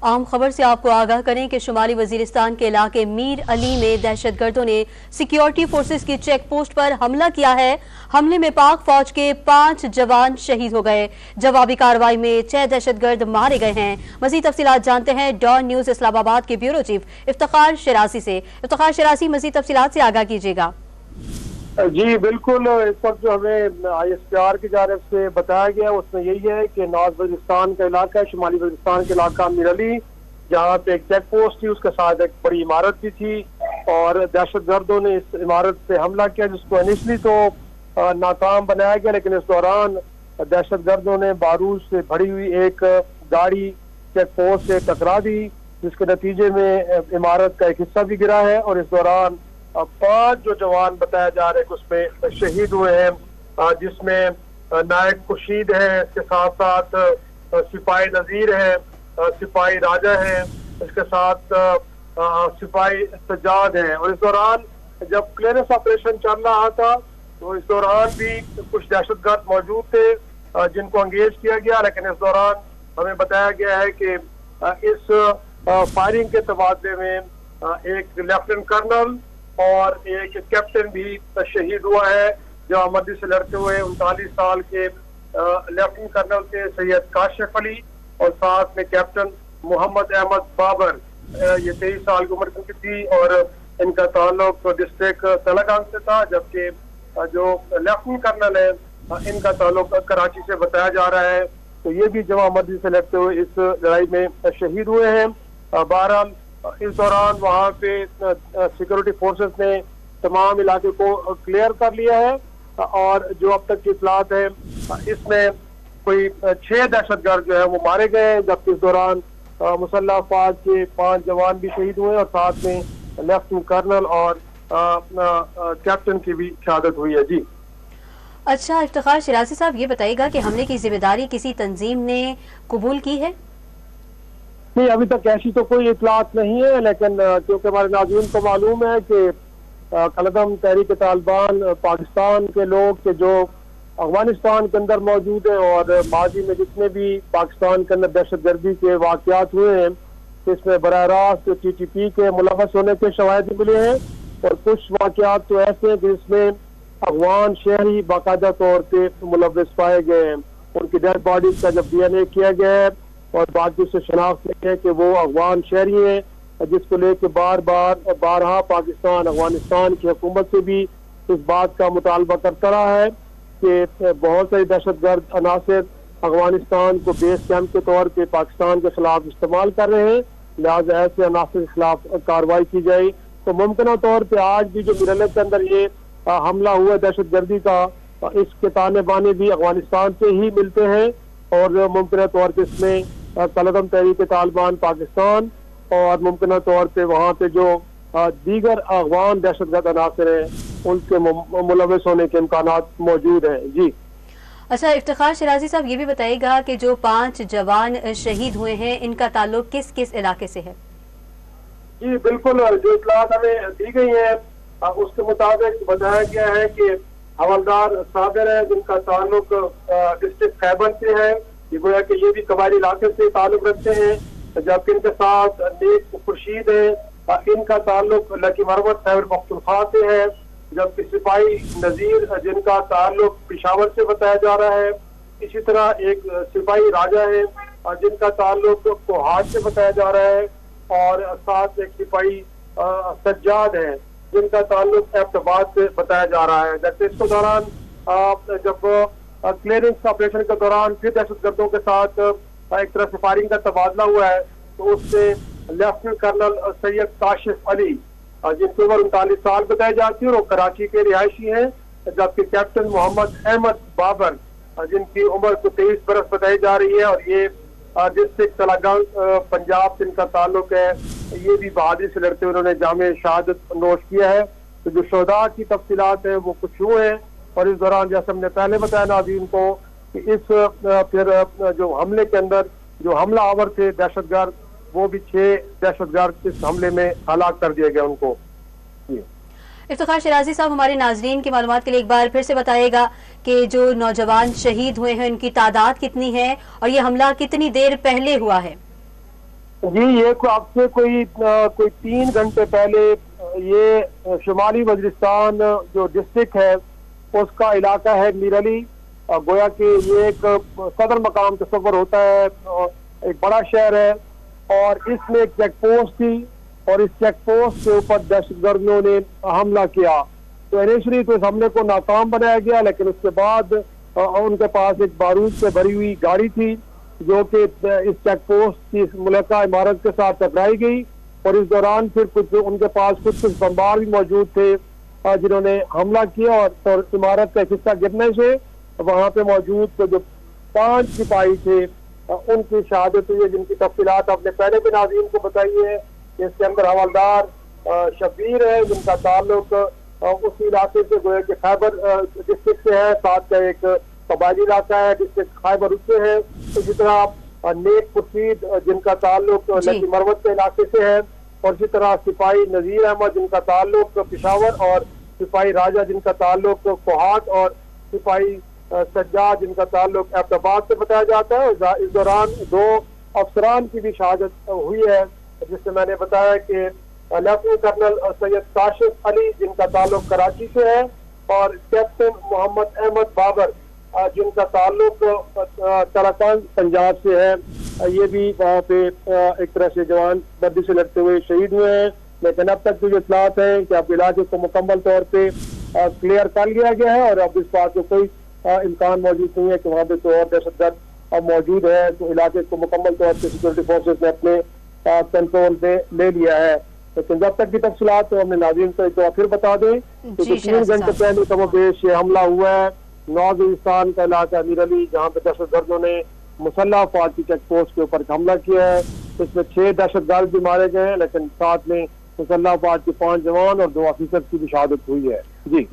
आम खबर से आपको आगाह करें कि शुमाली वजीरिस्तान के इलाके मीर अली में दहशतगर्दों ने सिक्योरिटी फोर्सेस की चेक पोस्ट पर हमला किया है। हमले में पाक फौज के 5 जवान शहीद हो गए। जवाबी कार्रवाई में 6 दहशतगर्द मारे गए हैं। मजीद तफसीलात जानते हैं डॉन न्यूज इस्लामाबाद के ब्यूरो चीफ इफ्तिखार शरासी से। इफ्तिखार शरासी, मजीद तफसीलात से आगाह कीजिएगा। जी बिल्कुल, इस वक्त जो हमें ISPR की जानब से बताया गया उसमें यही है कि नॉर्थ वजीरिस्तान का इलाका है, शुमाली वजीरिस्तान के इलाका मीर अली, जहाँ पे एक चेक पोस्ट थी, उसके साथ एक बड़ी इमारत भी थी और दहशतगर्दों ने इस इमारत पे हमला किया, जिसको इनिशली तो नाकाम बनाया गया, लेकिन इस दौरान दहशतगर्दों ने बारूद से भरी हुई एक गाड़ी चेक पोस्ट से टकरा दी, जिसके नतीजे में इमारत का एक हिस्सा भी गिरा है और इस दौरान 5 जो जवान बताया जा रहे हैं उसमें शहीद हुए हैं, जिसमें नायक खुर्शीद है, इसके साथ साथ सिपाही नजीर है, सिपाही राजा है, इसके साथ सिपाही सज्जाद है। और इस दौरान जब क्लियरेंस ऑपरेशन चल रहा था तो इस दौरान भी कुछ दहशतगर्द मौजूद थे जिनको अंगेज किया गया, लेकिन इस दौरान हमें बताया गया है कि इस फायरिंग के तबादले में एक लेफ्टिनेंट कर्नल और एक कैप्टन भी शहीद हुआ है। जवां वर्दी से लड़ते हुए 39 साल के लेफ्टिनेंट कर्नल थे सैयद काशिफ अली और साथ में कैप्टन मोहम्मद अहमद बाबर, ये 23 साल की उम्र की थी और इनका ताल्लुक डिस्ट्रिक्ट तलागांग से था, जबकि जो लेफ्टिनेंट कर्नल है इनका ताल्लुक कराची से बताया जा रहा है। तो ये भी जवां वर्दी से लड़ते हुए इस लड़ाई में शहीद हुए हैं। बहरहाल इस दौरान वहाँ पे सिक्योरिटी फोर्सेस ने तमाम इलाके को क्लियर कर लिया है और जो अब तक की इतलात है इसमें कोई 6 दहशतगर्द जो है वो मारे गए, जबकि इस दौरान मुसल्लह फौज के 5 जवान भी शहीद हुए और साथ में लेफ्टिनेंट कर्नल और कैप्टन की भी शहादत हुई है। जी अच्छा, इफ्तिखार शरासी साहब, ये बताइएगा कि हमले की जिम्मेदारी किसी तंजीम ने कबूल की है? नहीं, अभी तक ऐसी तो कोई इतलात नहीं है, लेकिन क्योंकि हमारे नाज़रीन को मालूम है कि कलदम तहरीक तालिबान पाकिस्तान के लोग के जो अफगानिस्तान के अंदर मौजूद हैं और माजी में जितने भी पाकिस्तान के अंदर दहशतगर्दी के वाक़यात हुए हैं इसमें बराह रास्त TTP के मुलव्वस होने के शवाहिद मिले हैं और कुछ वाक़यात तो ऐसे हैं जिसमें अफगान शहरी बाकायदा तौर पर मुलव्वस पाए गए हैं। उनकी डेड बॉडीज का जब DNA किया गया है और बाकी से शनाख्त नहीं है कि वो अफगान शहरी हैं, जिसको लेके बारहा पाकिस्तान अफगानिस्तान की हुकूमत से भी इस बात का मुतालबा करता रहा है कि बहुत सारी दहशतगर्द अनासर अफगानिस्तान को बेस कैंप के तौर पे पाकिस्तान के खिलाफ इस्तेमाल कर रहे हैं, लिहाजा ऐसे अनासर के खिलाफ कार्रवाई की जाए। तो मुमकिन तौर पर आज भी जो मीर अली के अंदर ये हमला हुआ दहशतगर्दी का, इसके ताने बाने भी अफगानिस्तान से ही मिलते हैं और मुमकिन तौर पर इसमें कलदम तहरीक तालिबान पाकिस्तान और मुमकिन तौर पे वहाँ पे जो दीगर अफगान दहशतगर्द अनासर हैं उनके मुलव्वस होने के इम्कानात मौजूद हैं। जी अच्छा, इफ्तिखार शरासी साहब, ये भी बताइएगा कि जो 5 जवान शहीद हुए हैं इनका ताल्लुक किस किस इलाके से है? जी बिल्कुल, जो इतलात हमें दी गई है उसके मुताबिक बताया गया है कि हवलदार साबिर है जिनका ताल्लुक डिस्ट्रिक्ट खैबर से है, गोया कि ये भी कबायली इलाके से ताल्लुक रखते हैं, जबकि इनके साथ नेक खुर्शीद है, इनका ताल्लुक लकी मरवत खैबर पख्तूनख्वा से है, जबकि सिपाही नजीर जिनका ताल्लुक पेशावर से बताया जा रहा है। इसी तरह एक सिपाही राजा है जिनका ताल्लुक कोहाट से बताया जा रहा है और साथ एक सिपाही सज्जाद है जिनका ताल्लुक एबटाबाद से बताया जा रहा है। जबकि इसके दौरान जब क्लियरेंस ऑपरेशन के दौरान फिर दहशतगर्दों के साथ एक तरह से फायरिंग का तबादला हुआ है, तो उससे लेफ्टिनेंट कर्नल सैयद काशिफ अली जिनकी उम्र 39 साल बताई जाती है और वो कराची के रिहायशी हैं, जबकि कैप्टन मोहम्मद अहमद बाबर जिनकी उम्र को 23 बरस बताई जा रही है और ये डिस्ट्रिक्ट तलागांग पंजाब से इनका ताल्लुक है, ये भी बहादुरी से लड़ते हुए उन्होंने जामे शहादत नोश किया है। तो जो शोहदा की तफसीलात है वो कुछ हुए हैं और इस दौरान जैसे हमने पहले बताया नाज़रीन को कि इस फिर जो हमले के अंदर जो हमला आवर थे दहशतगर्द, वो भी 6 दहशतगर्द इस हमले में हलाक कर दिया गया उनको। इफ्तिखार शरासी साहब, हमारे नाजरीन की मालूमात के लिए एक बार फिर से बताइएगा कि जो नौजवान शहीद हुए हैं उनकी तादाद कितनी है और ये हमला कितनी देर पहले हुआ है? जी ये आपसे कोई 3 घंटे पहले ये शुमाली वजीरिस्तान जो डिस्ट्रिक्ट है उसका इलाका है मीर अली। गोया कि ये एक सदर मकाम तस्वर होता है, एक बड़ा शहर है और इसमें एक चेक पोस्ट थी और इस चेक पोस्ट के ऊपर दहशतगर्दियों ने हमला किया। तो इनिशियली तो इस हमले को नाकाम बनाया गया, लेकिन उसके बाद उनके पास एक बारूद से भरी हुई गाड़ी थी जो कि इस चेक पोस्ट की मुलक्का इमारत के साथ टकराई गई और इस दौरान फिर कुछ उनके पास कुछ बमबार भी मौजूद थे जिन्होंने हमला किया और इमारत का एक हिस्सा गिरने से वहां पे मौजूद जो 5 सिपाही थे उनकी शहादत हुई है, जिनकी तफसीलात आपने पहले भी नाज़रीन को बताई है। इसके अंदर हवलदार शब्बीर है जिनका ताल्लुक उस इलाके से गोया के खैबर डिस्ट्रिक्ट से है, साथ का एक कबायली इलाका है डिस्ट्रिक्ट खैबर उससे है। इसी तरह नेक खुर्शीद जिनका ताल्लुक लकी मरवत के इलाके से है और इसी तरह सिपाही नजीर अहमद जिनका ताल्लुक पिशावर और सिपाही राजा जिनका ताल्लुक कोहाट और सिपाही सज्जाद जिनका ताल्लुक अहमदाबाद से बताया जाता है। इस दौरान 2 अफसरान की भी शहादत हुई है, जिससे मैंने बताया कि लेफ्टिनेंट कर्नल सैयद काशिफ अली जिनका ताल्लुक कराची से है और कैप्टन मोहम्मद अहमद बाबर जिनका ताल्लुक तराकान पंजाब से है। ये भी वहाँ पे एक तरह से जवान बर्दी से लड़ते हुए शहीद हुए हैं, लेकिन अब तक जो इतलात है कि अब इलाके को मुकम्मल तौर पे क्लियर कर लिया गया है और अब इस बात को कोई इम्कान मौजूद नहीं है कि वहाँ पे तो और दहशतगर्द अब मौजूद है। तो इलाके को मुकम्मल तौर पर सिक्योरिटी फोर्सेज ने अपने कंट्रोल में ले लिया है। लेकिन जब तक की तफसीलात तो हमने नाज़रीन को एक बार फिर बता दें कि 3 घंटे पहले कमोबेश ये हमला हुआ है नॉर्थ वजीरिस्तान का इलाका मीर अली, जहाँ पे दहशतगर्दों ने मुसल्लह अफवाज की चेक पोस्ट के ऊपर हमला किया है। इसमें 6 दहशतगर्द भी मारे गए हैं, लेकिन साथ में मुसल्लह अफवाज के 5 जवान और 2 ऑफिसर की भी शहादत हुई है। जी।